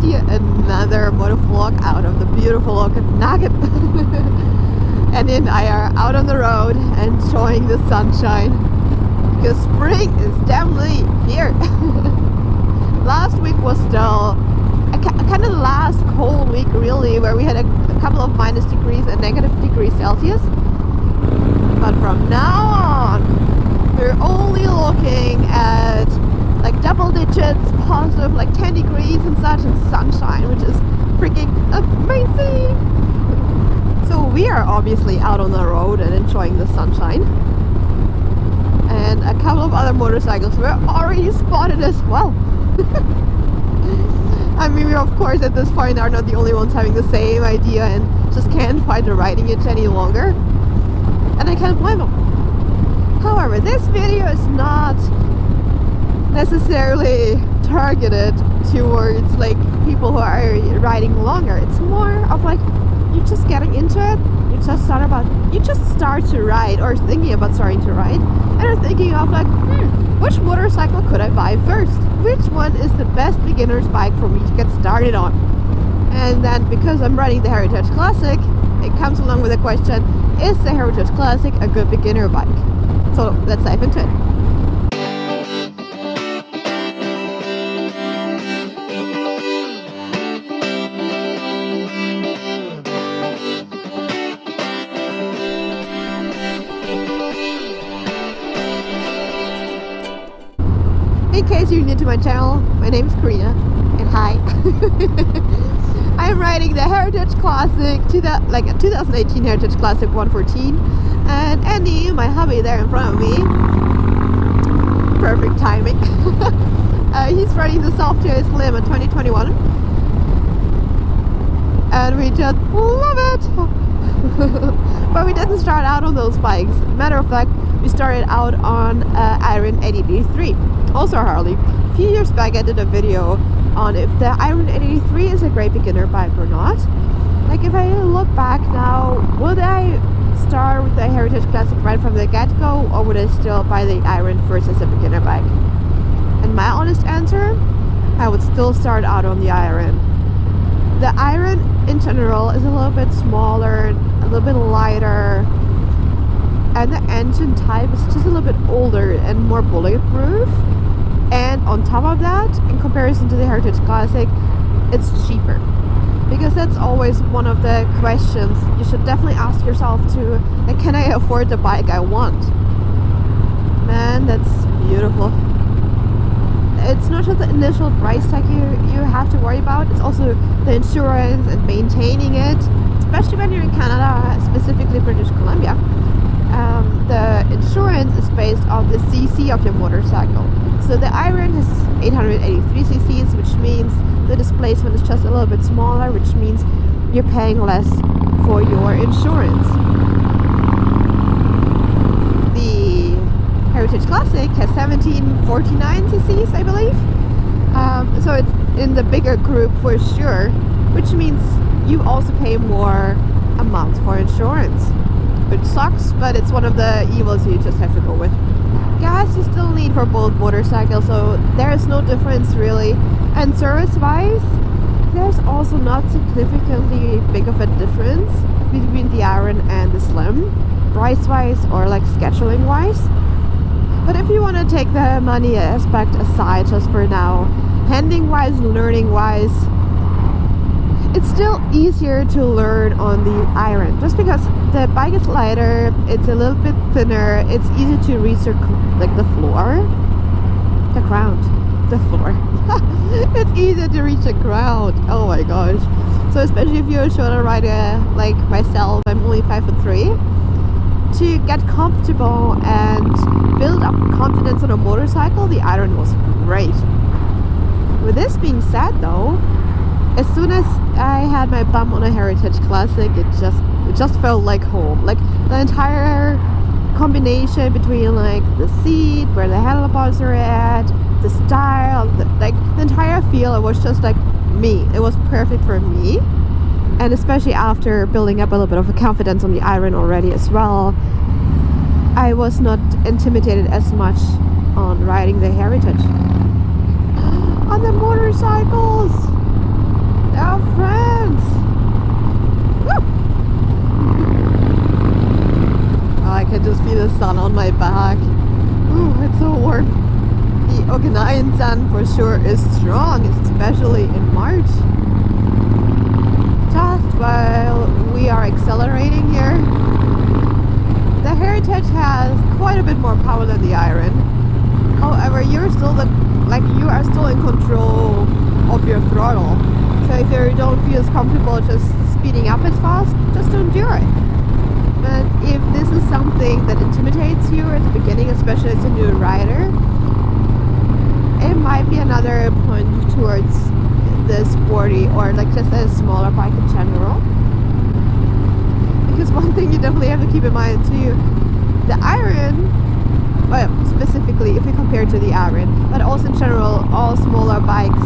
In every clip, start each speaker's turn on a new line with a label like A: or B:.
A: you another motovlog out of the beautiful Okanagan. And then I are out on the road enjoying the sunshine because spring is definitely here. Last week was still kind of the last cold week really, where we had a couple of minus degrees and negative degrees Celsius. But from now on, we're only looking at like double digits, positive, like 10 degrees and such, and sunshine, which is freaking amazing. So we are obviously out on the road and enjoying the sunshine. And a couple of other motorcycles were already spotted as well. I mean, we of course at this point are not the only ones having the same idea and just can't find the riding itch any longer. And I can't blame them. However, this video is not necessarily targeted towards like people who are riding longer. It's more of like you're just getting into it, you just start to ride or thinking about starting to ride, and are thinking of like, which motorcycle could I buy first? Which one is the best beginner's bike for me to get started on? And then because I'm riding the Heritage Classic, it comes along with the question, is the Heritage Classic a good beginner bike? So let's dive into it. In case you're new to my channel, my name is Corinna, and hi. I'm riding the Heritage Classic, a 2018 Heritage Classic 114, and Andy, my hubby there in front of me, perfect timing. He's riding the Software Slim in 2021, and we just love it. But we didn't start out on those bikes. Matter of fact, we started out on Iron 83. Also Harley. A few years back I did a video on if the Iron 83 is a great beginner bike or not. Like if I look back now, would I start with the Heritage Classic right from the get-go, or would I still buy the Iron first as a beginner bike? And my honest answer, I would still start out on the Iron. The Iron in general is a little bit smaller, a little bit lighter, and the engine type is just a little bit older and more bulletproof. And on top of that, in comparison to the Heritage Classic, it's cheaper. Because that's always one of the questions you should definitely ask yourself too, like, can I afford the bike I want? Man, that's beautiful. It's not just the initial price tag you have to worry about, it's also the insurance and maintaining it, especially when you're in Canada, specifically British Columbia. The insurance is based on the cc of your motorcycle. So the Iron is 883 cc's, which means the displacement is just a little bit smaller, which means you're paying less for your insurance. The Heritage Classic has 1749 cc's, I believe. So it's in the bigger group for sure, which means you also pay more amounts for insurance, which sucks, but it's one of the evils you just have to go with. Gas you still need for both motorcycles, so there is no difference really. And service-wise, there's also not significantly big of a difference between the Iron and the Slim, price-wise or like scheduling-wise. But if you want to take the money aspect aside just for now, handling-wise, learning-wise, it's still easier to learn on the Iron, just because the bike is lighter, it's a little bit thinner, it's easy to reach the floor. It's easier to reach the ground. Oh my gosh. So especially if you're a shorter rider like myself, I'm only 5'3", to get comfortable and build up confidence on a motorcycle, the Iron was great. With this being said though, as soon as I had my bum on a Heritage Classic, it just felt like home. Like the entire combination between like the seat, where the handlebars are at, the style, the entire feel, it was just like me. It was perfect for me. And especially after building up a little bit of a confidence on the Iron already as well, I was not intimidated as much on riding the Heritage. On the motorcycles! our friends. Woo! Oh, I can just feel the sun on my back. Ooh, it's so warm. The Okinawan sun for sure is strong, especially in March. Just while we are accelerating here, the Heritage has quite a bit more power than the Iron. However, you're still you are still in control of your throttle. So if you don't feel as comfortable just speeding up as fast, just don't do it. But if this is something that intimidates you at the beginning, especially as a new rider, it might be another point towards the sporty or like just a smaller bike in general. Because one thing you definitely have to keep in mind too, the Iron, well, specifically if you compare to the Iron, but also in general, all smaller bikes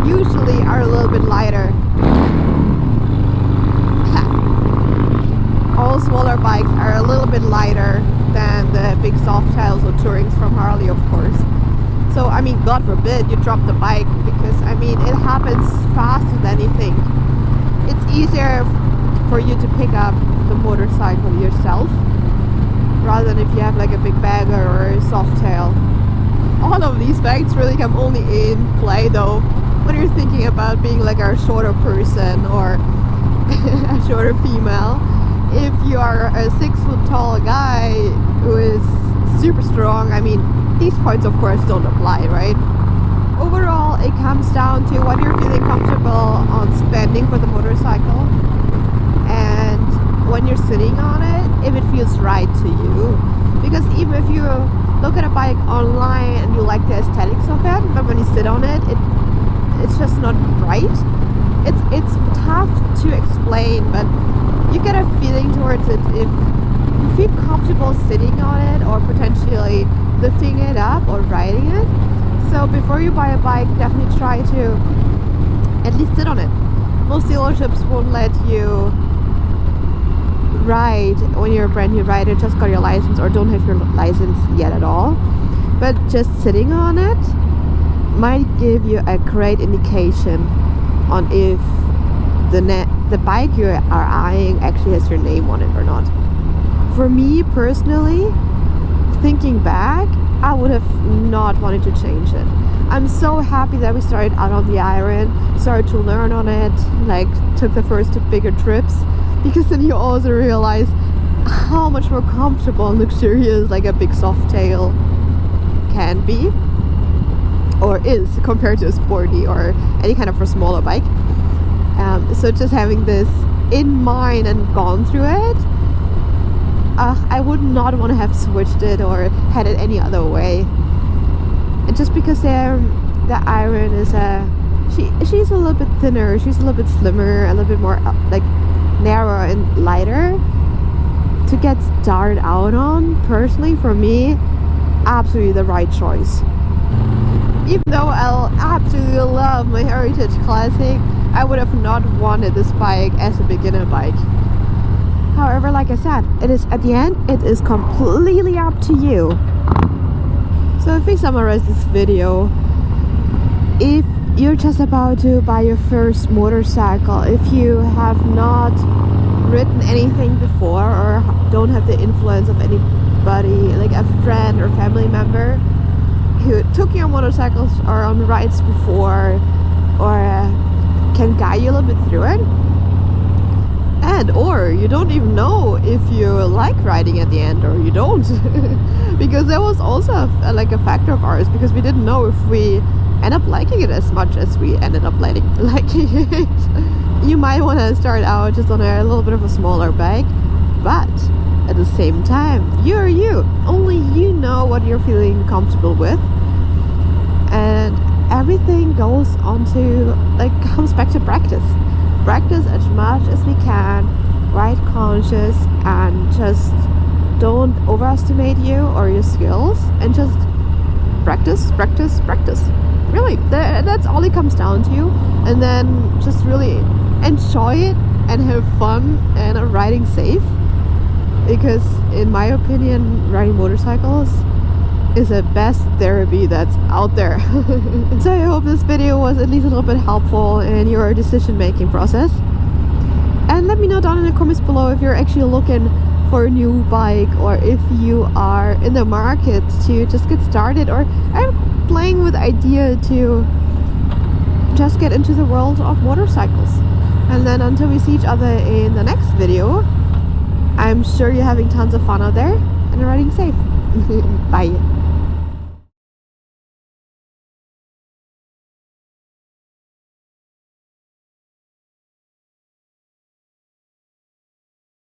A: usually are a little bit lighter. All smaller bikes are a little bit lighter than the big Softails or Tourings from Harley, of course. So, I mean, God forbid you drop the bike, because, I mean, it happens fast as anything. It's easier for you to pick up the motorcycle yourself, rather than if you have like a big bagger or a Softail. All of these bikes really come only in play, though, when you're thinking about being like a shorter person or a shorter female. If you are a 6 foot tall guy who is super strong, I mean, these points of course don't apply, right? Overall, it comes down to what you're feeling comfortable on spending for the motorcycle, and when you're sitting on it, if it feels right to you. Because even if you look at a bike online and you like the aesthetics of it, but when you sit on it, it's just not right. It's tough to explain, but you get a feeling towards it if you feel comfortable sitting on it or potentially lifting it up or riding it. So before you buy a bike, definitely try to at least sit on it. Most dealerships won't let you ride when you're a brand new rider, just got your license or don't have your license yet at all. But just sitting on it might give you a great indication on if the bike you are eyeing actually has your name on it or not. For me personally, thinking back, I would have not wanted to change it. I'm so happy that we started out on the Iron, started to learn on it, like took the first bigger trips, because then you also realize how much more comfortable and luxurious like a big Softail can be or is compared to a sporty or any kind of a smaller bike. So just having this in mind and gone through it, I would not want to have switched it or had it any other way. And just because the Iron is she's a little bit thinner, she's a little bit slimmer, a little bit more like narrow and lighter to get started out on, personally for me, absolutely the right choice. Even though I'll absolutely love my Heritage Classic, I would have not wanted this bike as a beginner bike. However, like I said, it is at the end, it is completely up to you. So if we summarize this video, if you're just about to buy your first motorcycle, if you have not ridden anything before or don't have the influence of anybody, like a friend or family member who took you on motorcycles or on rides before, or can guide you a little bit through it, and or you don't even know if you like riding at the end or you don't, because that was also like a factor of ours, because we didn't know if we end up liking it as much as we ended up liking it. You might want to start out just on a little bit of a smaller bike, but at the same time, you're you. Only you know what you're feeling comfortable with, and everything goes on to comes back to practice as much as we can, ride conscious, and just don't overestimate you or your skills, and just practice. Really, that's all it comes down to. And then just really enjoy it and have fun and riding safe, because in my opinion, riding motorcycles is the best therapy that's out there. So I hope this video was at least a little bit helpful in your decision making process. And let me know down in the comments below if you're actually looking for a new bike, or if you are in the market to just get started, or I'm playing with the idea to just get into the world of motorcycles. And then until we see each other in the next video, I'm sure you're having tons of fun out there and riding safe. Bye.